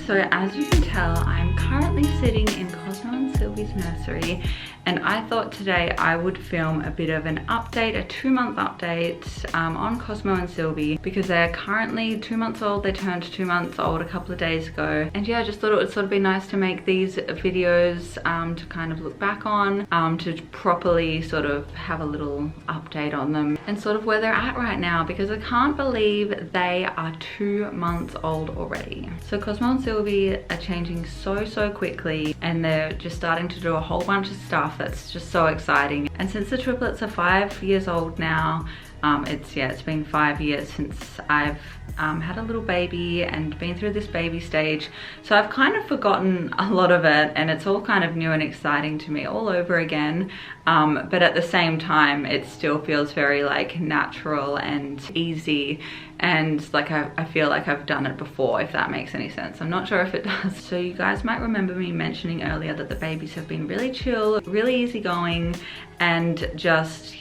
So as you can tell, I'm currently sitting in Cosmo and Sylvie's nursery, and I thought today I would film a bit of an update, a 2-month update on Cosmo and Sylvie, because they're currently 2 months old. They turned 2 months old a couple of days ago, and yeah, I just thought it would sort of be nice to make these videos to kind of look back on, to properly sort of have a little update on them and sort of where they're at right now, because I can't believe they are 2 months old already. So Cosmo and Sylvie are changing so quickly, and they're just starting to do a whole bunch of stuff that's just so exciting. And since the triplets are 5 years old now, it's been 5 years since I've had a little baby and been through this baby stage, so I've kind of forgotten a lot of it, and it's all kind of new and exciting to me all over again, but at the same time it still feels very like natural and easy, and like I feel like I've done it before, if that makes any sense. I'm not sure if it does. So you guys might remember me mentioning earlier that the babies have been really chill, really easygoing, and just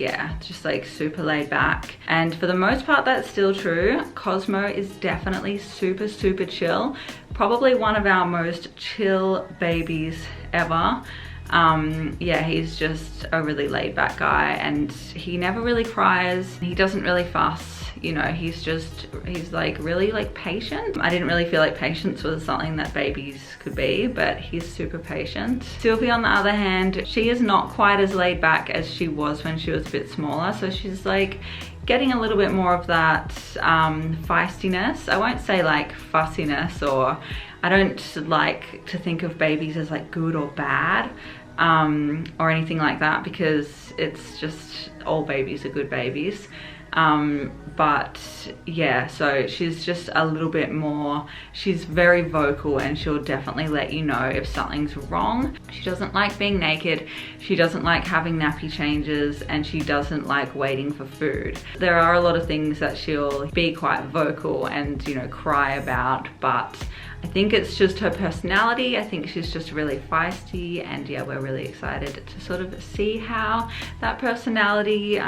like super laid back. And for the most part that's still true. Cosmo is definitely super chill, probably one of our most chill babies ever. Yeah, he's just a really laid back guy, and he never really cries, he doesn't really fuss, you know, he's like really like patient. I didn't really feel like patience was something that babies could be, but he's super patient. Sylvie on the other hand, she is not quite as laid back as she was when she was a bit smaller, so she's like getting a little bit more of that feistiness. I won't say like fussiness, or I don't like to think of babies as like good or bad or anything like that, because it's just all babies are good babies. But yeah, so she's just a little bit more, she's very vocal, and she'll definitely let you know if something's wrong. She doesn't like being naked, she doesn't like having nappy changes, and she doesn't like waiting for food. There are a lot of things that she'll be quite vocal and, you know, cry about, but I think it's just her personality. I think she's just really feisty, and yeah, we're really excited to sort of see how that personality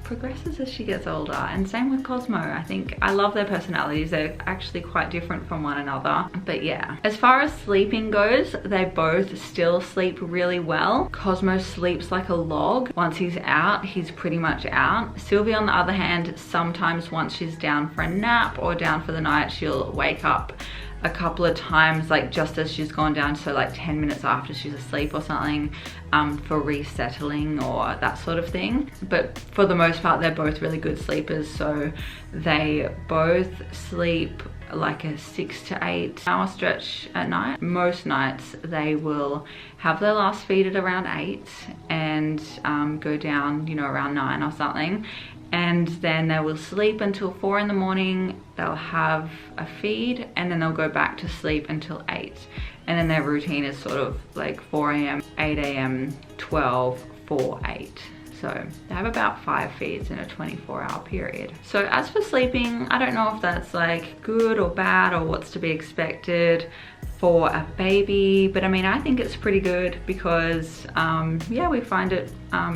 progresses as she gets older. And same with Cosmo. I think I love their personalities. They're actually quite different from one another. But yeah, as far as sleeping goes, they both still sleep really well. Cosmo sleeps like a log. Once he's out, he's pretty much out. Sylvie on the other hand, sometimes once she's down for a nap or down for the night, she'll wake up a couple of times, like just as she's gone down, so like 10 minutes after she's asleep or something, for resettling or that sort of thing. But for the most part, they're both really good sleepers, so they both sleep like a 6 to 8 hour stretch at night. Most nights they will have their last feed at around 8 and go down, you know, around 9 or something, and then they will sleep until 4 in the morning. They'll have a feed, and then they'll go back to sleep until 8. And then their routine is sort of like 4 a.m, 8 a.m, 12, 4, 8. So they have about 5 feeds in a 24-hour period. So as for sleeping, I don't know if that's like good or bad or what's to be expected for a baby, but I mean, I think it's pretty good, because yeah, we find it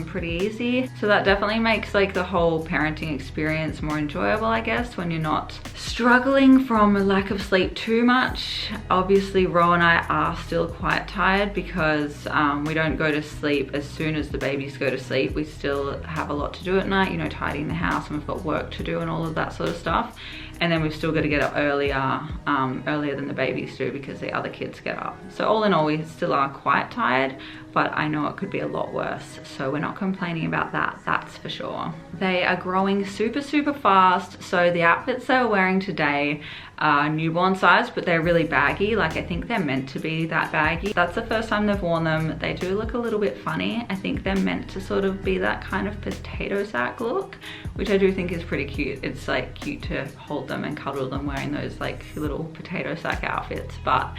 pretty easy. So that definitely makes like the whole parenting experience more enjoyable, I guess, when you're not struggling from a lack of sleep too much. Obviously Ro and I are still quite tired, because we don't go to sleep as soon as the babies go to sleep. We still have a lot to do at night, you know, tidying the house, and we've got work to do and all of that sort of stuff. And then we've still got to get up earlier than the babies do, because the other kids get up. So all in all, we still are quite tired, but I know it could be a lot worse. So we're not complaining about that, that's for sure. They are growing super fast. So the outfits they're wearing today are newborn size, but they're really baggy. Like, I think they're meant to be that baggy. That's the first time they've worn them. They do look a little bit funny. I think they're meant to sort of be that kind of potato sack look, which I do think is pretty cute. It's like cute to hold them and cuddle them wearing those like little potato sack outfits. But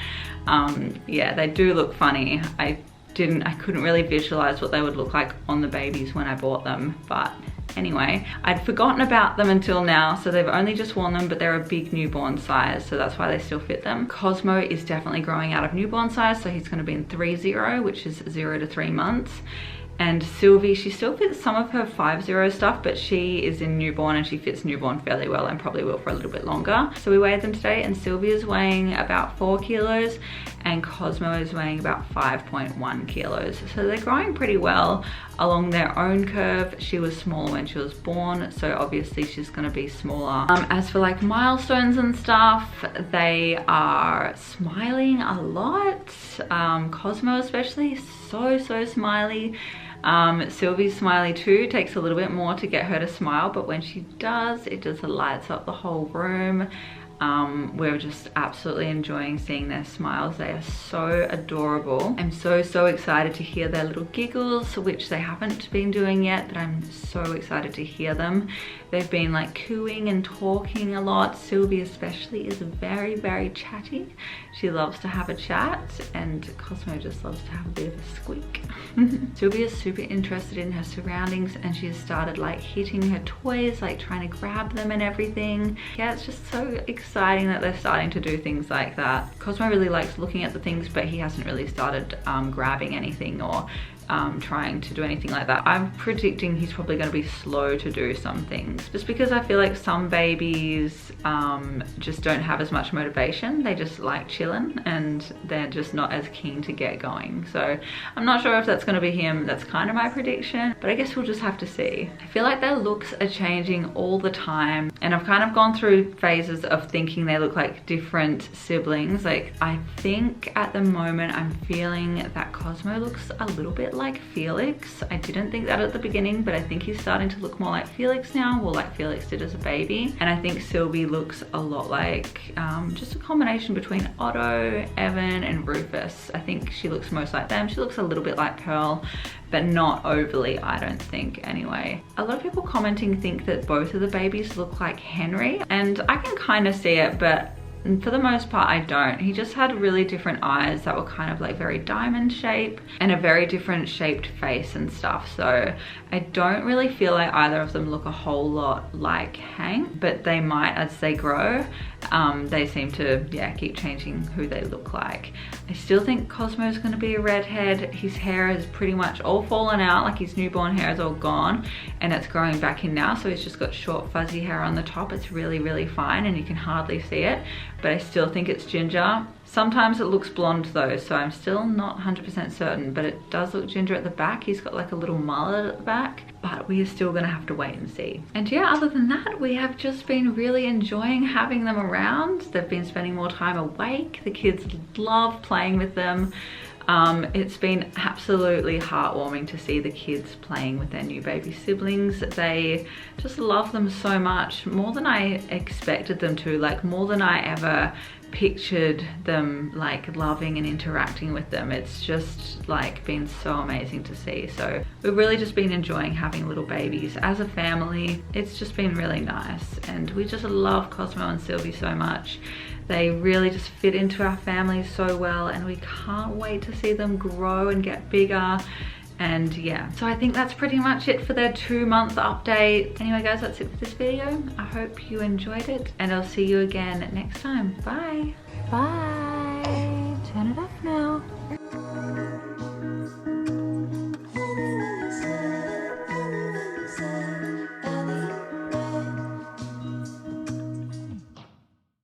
yeah, they do look funny. I couldn't really visualize what they would look like on the babies when I bought them, but anyway, I'd forgotten about them until now, so they've only just worn them, but they're a big newborn size, so that's why they still fit them. Cosmo is definitely growing out of newborn size, so he's going to be in 3-0, which is 0 to 3 months. And Sylvie, she still fits some of her 5-0 stuff, but she is in newborn and she fits newborn fairly well and probably will for a little bit longer. So we weighed them today, and Sylvie is weighing about 4 kilos and Cosmo is weighing about 5.1 kilos. So they're growing pretty well along their own curve. She was small when she was born, so obviously she's gonna be smaller. As for like milestones and stuff, they are smiling a lot. Cosmo especially, so smiley. Sylvie's smiley too. Takes a little bit more to get her to smile, but when she does, it just lights up the whole room. We're just absolutely enjoying seeing their smiles. They are so adorable. I'm so excited to hear their little giggles, which they haven't been doing yet, but I'm so excited to hear them. They've been like cooing and talking a lot. Sylvie especially is very chatty. She loves to have a chat, and Cosmo just loves to have a bit of a squeak. Sylvie is super interested in her surroundings, and she's started like hitting her toys, like trying to grab them and everything. Yeah, it's just so exciting that they're starting to do things like that. Cosmo really likes looking at the things, but he hasn't really started grabbing anything or trying to do anything like that. I'm predicting he's probably going to be slow to do some things, just because I feel like some babies just don't have as much motivation. They just like chilling and they're just not as keen to get going. So I'm not sure if that's going to be him. That's kind of my prediction, but I guess we'll just have to see. I feel like their looks are changing all the time, and I've kind of gone through phases of thinking they look like different siblings. Like, I think at the moment I'm feeling that Cosmo looks a little bit like Felix. I didn't think that at the beginning, but I think he's starting to look more like Felix now, or like Felix did as a baby. And I think Sylvie looks a lot like just a combination between Otto, Evan, and Rufus. I think she looks most like them. She looks a little bit like Pearl, but not overly, I don't think, anyway. A lot of people commenting think that both of the babies look like Henry, and I can kind of see it, but for the most part I don't. He just had really different eyes that were kind of like very diamond shape, and a very different shaped face and stuff. So I don't really feel like either of them look a whole lot like Hank, but they might as they grow. They seem to, yeah, keep changing who they look like. I still think Cosmo's gonna be a redhead. His hair is pretty much all fallen out, like his newborn hair is all gone and it's growing back in now, so he's just got short fuzzy hair on the top. It's really fine and you can hardly see it, but I still think it's ginger. Sometimes it looks blonde though, so I'm still not 100% certain, but it does look ginger at the back. He's got like a little mullet at the back, but we are still gonna have to wait and see. And yeah, other than that, we have just been really enjoying having them around. They've been spending more time awake. The kids love playing with them. It's been absolutely heartwarming to see the kids playing with their new baby siblings. They just love them so much, more than I expected them to, like more than I ever pictured them like loving and interacting with them. It's just like been so amazing to see. So we've really just been enjoying having little babies as a family. It's just been really nice, and we just love Cosmo and Sylvie so much. They really just fit into our family so well, and we can't wait to see them grow and get bigger. And yeah, so I think that's pretty much it for their 2-month update. Anyway guys, that's it for this video. I hope you enjoyed it, and I'll see you again next time. Bye. Bye. Turn it off now.